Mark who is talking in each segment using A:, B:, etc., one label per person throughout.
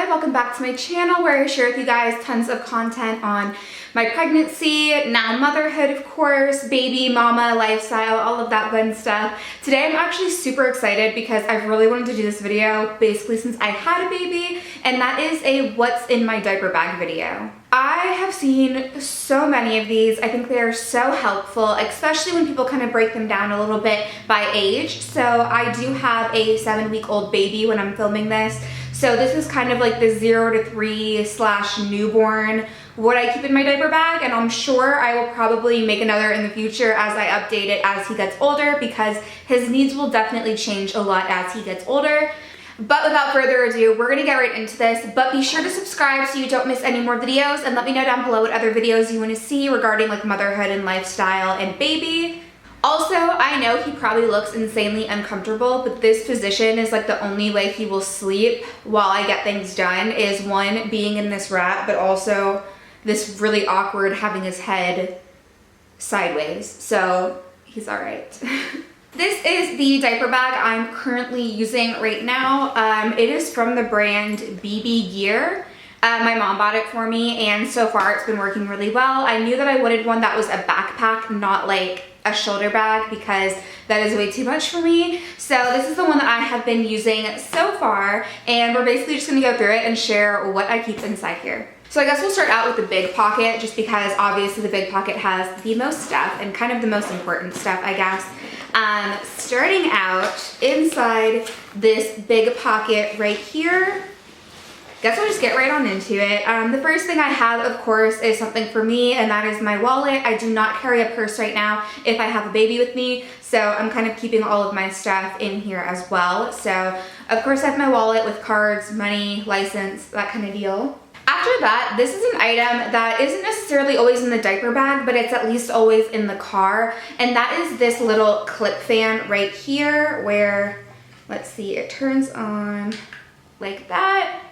A: welcome back to my channel where I share with you guys tons of content on my pregnancy, now motherhood of course, baby, mama, lifestyle, all of that fun stuff. Today I'm actually super excited because I've really wanted to do this video basically since I had a baby, and that is a what's in my diaper bag video. I have seen so many of these. I think they are so helpful, especially when people kind of break them down a little bit by age. So I do have a 7-week-old baby when I'm filming this. So this is kind of like the 0 to 3 / newborn, what I keep in my diaper bag, and I'm sure I will probably make another in the future as I update it as he gets older, because his needs will definitely change a lot as he gets older. But without further ado, we're gonna get right into this, but be sure to subscribe so you don't miss any more videos, and let me know down below what other videos you wanna see regarding like motherhood and lifestyle and baby. Also, I know he probably looks insanely uncomfortable, but this position is like the only way he will sleep while I get things done, is one, being in this wrap, but also this really awkward having his head sideways. So he's all right. This is the diaper bag I'm currently using right now. It is from the brand BB Gear. My mom bought it for me, and so far it's been working really well. I knew that I wanted one that was a backpack, not like a shoulder bag, because that is way too much for me. So this is the one that I have been using so far, and we're basically just gonna go through it and share what I keep inside here. So I guess we'll start out with the big pocket, just because obviously the big pocket has the most stuff and kind of the most important stuff, I guess. Starting out inside this big pocket right here, guess I'll just get right on into it. The first thing I have, of course, is something for me, and that is my wallet. I do not carry a purse right now if I have a baby with me, so I'm kind of keeping all of my stuff in here as well. So, of course, I have my wallet with cards, money, license, that kind of deal. After that, this is an item that isn't necessarily always in the diaper bag, but it's at least always in the car, and that is this little clip fan right here where, let's see, it turns on like that.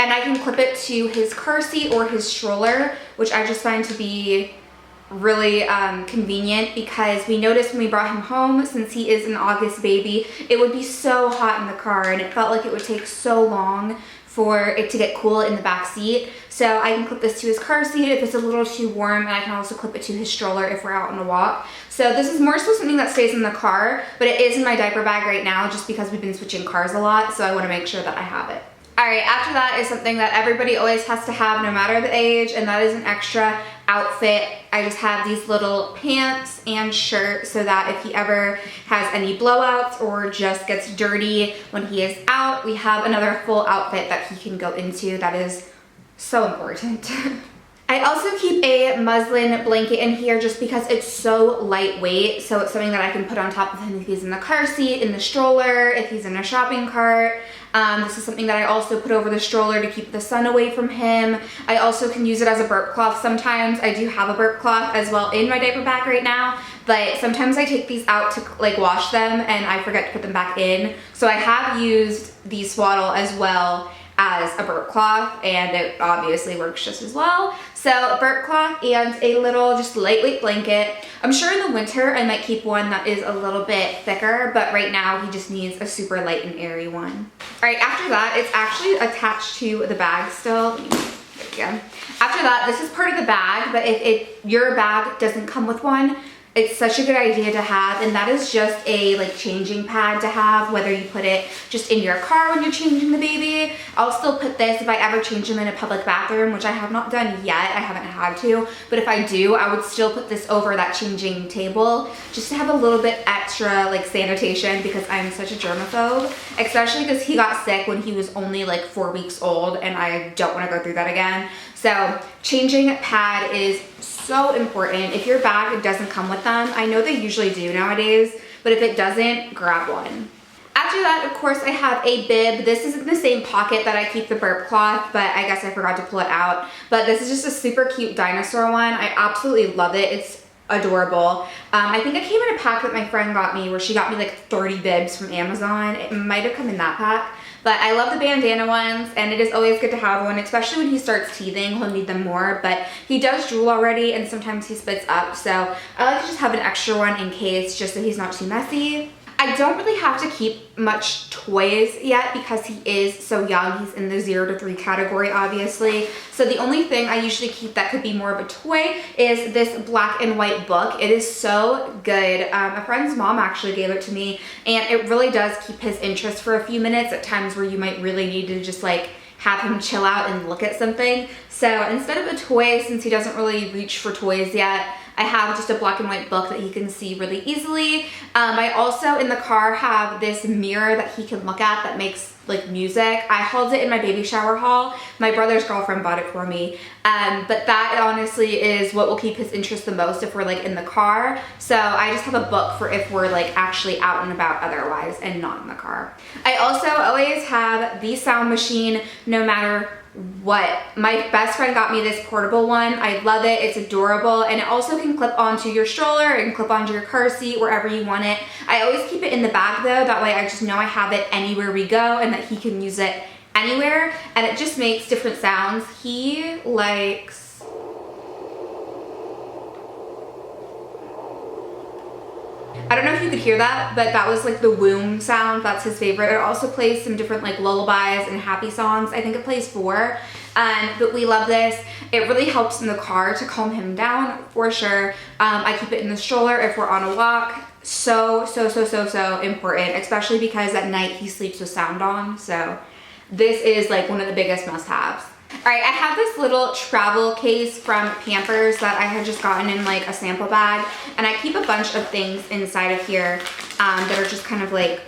A: And I can clip it to his car seat or his stroller, which I just find to be really convenient, because we noticed when we brought him home, since he is an August baby, it would be so hot in the car, and it felt like it would take so long for it to get cool in the back seat. So I can clip this to his car seat if it's a little too warm, and I can also clip it to his stroller if we're out on a walk. So this is more so something that stays in the car, but it is in my diaper bag right now just because we've been switching cars a lot, so I want to make sure that I have it. Alright, after that is something that everybody always has to have no matter the age, and that is an extra outfit. I just have these little pants and shirt so that if he ever has any blowouts or just gets dirty when he is out, we have another full outfit that he can go into. That is so important. I also keep a muslin blanket in here just because it's so lightweight, so it's something that I can put on top of him if he's in the car seat, in the stroller, if he's in a shopping cart. This is something that I also put over the stroller to keep the sun away from him. I also can use it as a burp cloth sometimes. I do have a burp cloth as well in my diaper bag right now, but sometimes I take these out to like wash them and I forget to put them back in. So I have used the swaddle as well as a burp cloth, and it obviously works just as well. So a burp cloth and a little just lightweight blanket. I'm sure in the winter I might keep one that is a little bit thicker, but right now he just needs a super light and airy one. All right, after that, it's actually attached to the bag still. There we go. After that, this is part of the bag, but if your bag doesn't come with one, it's such a good idea to have, and that is just a like changing pad to have, whether you put it just in your car when you're changing the baby. I'll still put this if I ever change him in a public bathroom, which I have not done yet. I haven't had to, but if I do, I would still put this over that changing table just to have a little bit extra like sanitation, because I'm such a germaphobe, especially because he got sick when he was only like 4 weeks old, and I don't want to go through that again. So changing pad is so important. If your bag doesn't come with them, I know they usually do nowadays, but if it doesn't, grab one. After that, of course, I have a bib. This is in the same pocket that I keep the burp cloth, but I guess I forgot to pull it out. But this is just a super cute dinosaur one. I absolutely love it. It's adorable. I think it came in a pack that my friend got me, where she got me like 30 bibs from Amazon. It might have come in that pack. But I love the bandana ones, and it is always good to have one, especially when he starts teething. He'll need them more, but he does drool already, and sometimes he spits up, so I like to just have an extra one in case, just so he's not too messy. I don't really have to keep much toys yet because he is so young. He's in the 0 to 3 category, obviously. So the only thing I usually keep that could be more of a toy is this black and white book. It is so good. A friend's mom actually gave it to me, and it really does keep his interest for a few minutes at times where you might really need to just like have him chill out and look at something. So instead of a toy, since he doesn't really reach for toys yet, I have just a black and white book that he can see really easily. I also in the car have this mirror that he can look at that makes like music. I hauled it in my baby shower haul. My brother's girlfriend bought it for me. But that honestly is what will keep his interest the most if we're like in the car. So I just have a book for if we're like actually out and about otherwise and not in the car. I also always have the sound machine no matter what. My best friend got me this portable one. I love it. It's adorable, and it also can clip onto your stroller and clip onto your car seat wherever you want it. I always keep it in the bag though, that way I just know I have it anywhere we go and that he can use it anywhere, and it just makes different sounds. He likes I don't know if you could hear that, but that was like the womb sound. That's his favorite. It also plays some different like lullabies and happy songs. I think it plays 4. But we love this. It really helps in the car to calm him down for sure. I keep it in the stroller if we're on a walk. So important, especially because at night he sleeps with sound on. So this is like one of the biggest must-haves. All right, I have this little travel case from Pampers that I had just gotten in like a sample bag, and I keep a bunch of things inside of here that are just kind of like,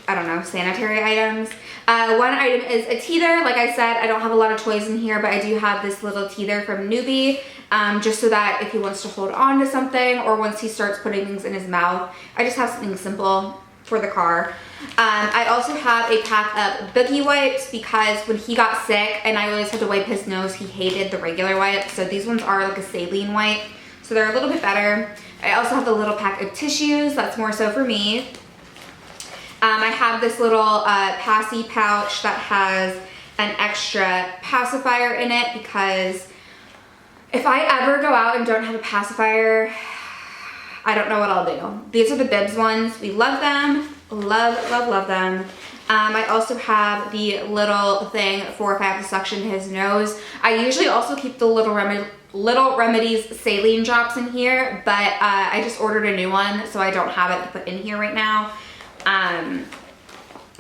A: I don't know, sanitary items. One item is a teether. Like I said, I don't have a lot of toys in here, but I do have this little teether from Newbie, just so that if he wants to hold on to something or once he starts putting things in his mouth, I just have something simple for the car. I also have a pack of boogie wipes because when he got sick and I always had to wipe his nose, he hated the regular wipes. So these ones are like a saline wipe, so they're a little bit better. I also have the little pack of tissues. That's more so for me. I have this little passy pouch that has an extra pacifier in it because if I ever go out and don't have a pacifier, I don't know what I'll do. These are the Bibs ones. We love them. Love them. I also have the little thing for if I have to suction his nose. I usually also keep the Little Remedies saline drops in here, but I just ordered a new one, so I don't have it to put in here right now. I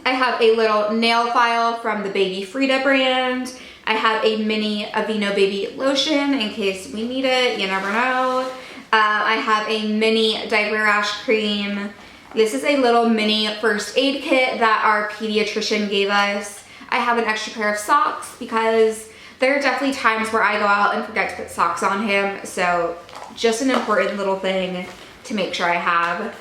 A: have a little nail file from the Baby Frida brand. I have a mini Aveeno baby lotion in case we need it. You never know. I have a mini diaper rash cream. This is a little mini first aid kit that our pediatrician gave us. I have an extra pair of socks because there are definitely times where I go out and forget to put socks on him. So just an important little thing to make sure I have.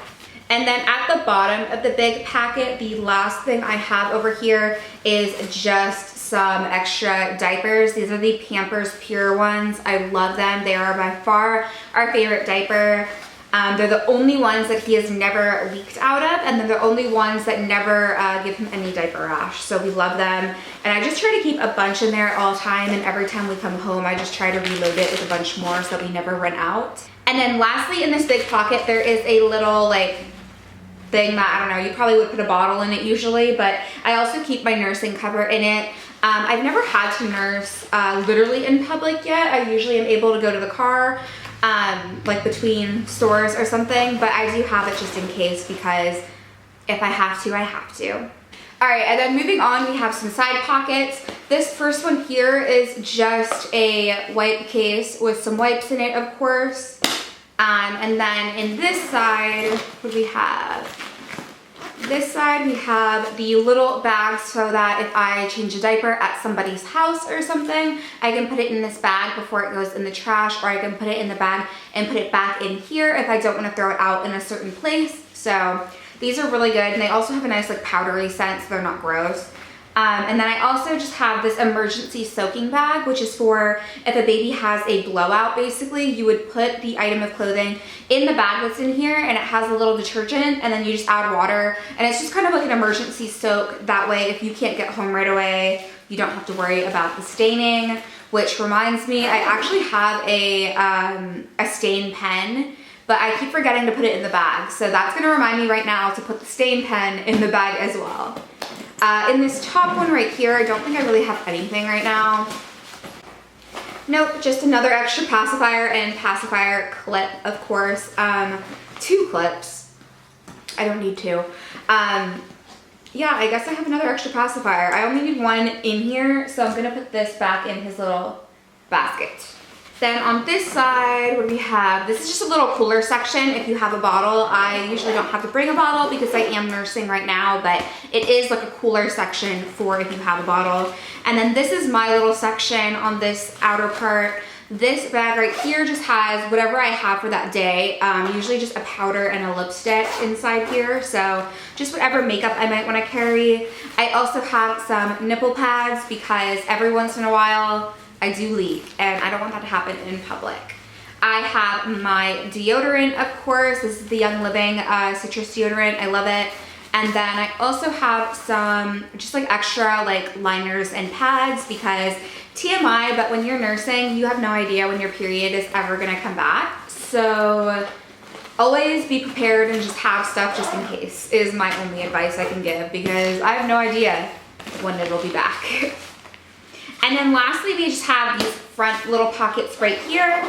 A: And then at the bottom of the big packet, the last thing I have over here is just some extra diapers. These are the Pampers Pure ones. I love them. They are by far our favorite diaper. They're the only ones that he has never leaked out of, and they're the only ones that never give him any diaper rash. So we love them. And I just try to keep a bunch in there at all time, and every time we come home, I just try to reload it with a bunch more so that we never run out. And then lastly, in this big pocket, there is a little like thing that, I don't know, you probably would put a bottle in it usually, but I also keep my nursing cover in it. I've never had to nurse literally in public yet. I usually am able to go to the car, like between stores or something, but I do have it just in case because if I have to, I have to. All right, and then moving on, we have some side pockets. This first one here is just a wipe case with some wipes in it, of course. And then in this side, what do we have? This side we have the little bag so that if I change a diaper at somebody's house or something, I can put it in this bag before it goes in the trash, or I can put it in the bag and put it back in here if I don't want to throw it out in a certain place. So these are really good, and they also have a nice like powdery scent, so they're not gross. And then I also just have this emergency soaking bag, which is for if a baby has a blowout, basically, you would put the item of clothing in the bag that's in here, and it has a little detergent, and then you just add water, and it's just kind of like an emergency soak. That way, if you can't get home right away, you don't have to worry about the staining. Which reminds me, I actually have a stain pen but I keep forgetting to put it in the bag. So that's gonna remind me right now to put the stain pen in the bag as well. In this top one right here, I don't think I really have anything right now. Nope, just another extra pacifier and pacifier clip, of course. 2 clips. I don't need 2. Yeah, I guess I have another extra pacifier. I only need 1 in here, so I'm gonna put this back in his little basket. Then on this side, what do we have? This is just a little cooler section if you have a bottle. I usually don't have to bring a bottle because I am nursing right now, but it is like a cooler section for if you have a bottle. And then this is my little section on this outer part. This bag right here just has whatever I have for that day, usually just a powder and a lipstick inside here, so just whatever makeup I might want to carry. I also have some nipple pads because every once in a while I do leak and I don't want that to happen in public. I have my deodorant, of course. This is the Young Living citrus deodorant. I love it. And then I also have some just like extra like liners and pads because TMI, but when you're nursing, you have no idea when your period is ever gonna come back. So always be prepared and just have stuff just in case is my only advice I can give because I have no idea when it'll be back. And then lastly, we just have these front little pockets right here.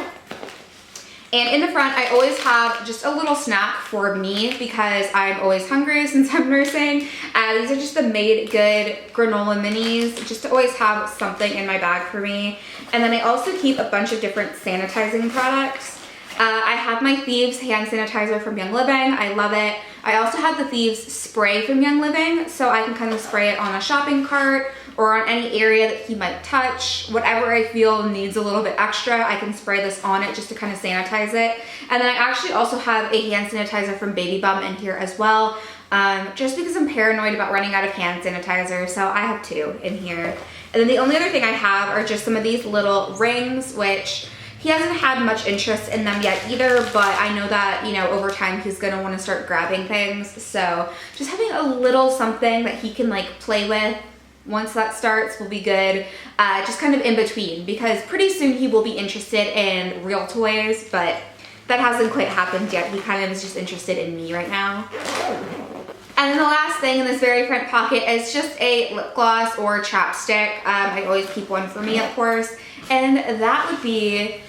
A: And in the front, I always have just a little snack for me because I'm always hungry since I'm nursing. These are just the Made Good granola minis, just to always have something in my bag for me. And then I also keep a bunch of different sanitizing products. I have my Thieves hand sanitizer from Young Living. I love it. I also have the Thieves spray from Young Living, so I can kind of spray it on a shopping cart or on any area that he might touch. Whatever I feel needs a little bit extra, I can spray this on it just to kind of sanitize it. And then I actually also have a hand sanitizer from Baby Bum in here as well, just because I'm paranoid about running out of hand sanitizer, so I have 2 in here. And then the only other thing I have are just some of these little rings, which he hasn't had much interest in them yet either, but I know that, you know, over time he's gonna wanna start grabbing things. So just having a little something that he can like play with once that starts will be good. Just kind of in between because pretty soon he will be interested in real toys, but that hasn't quite happened yet. He kind of is just interested in me right now. And then the last thing in this very front pocket is just a lip gloss or chapstick. I always keep one for me, of course. And that would be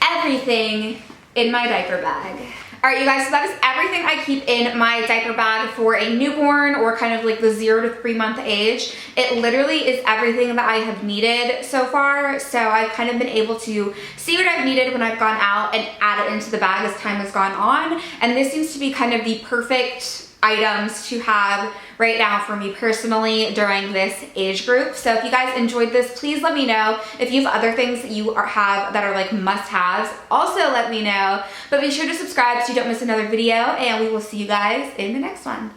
A: everything in my diaper bag. All right, you guys, so that is everything I keep in my diaper bag for a newborn or kind of like the 0 to 3 month age. It literally is everything that I have needed so far. So I've kind of been able to see what I've needed when I've gone out and add it into the bag as time has gone on. And this seems to be kind of the perfect items to have right now for me personally during this age group. So if you guys enjoyed this, please let me know. If you have other things that you have that are like must-haves, also let me know. But be sure to subscribe so you don't miss another video, and we will see you guys in the next one.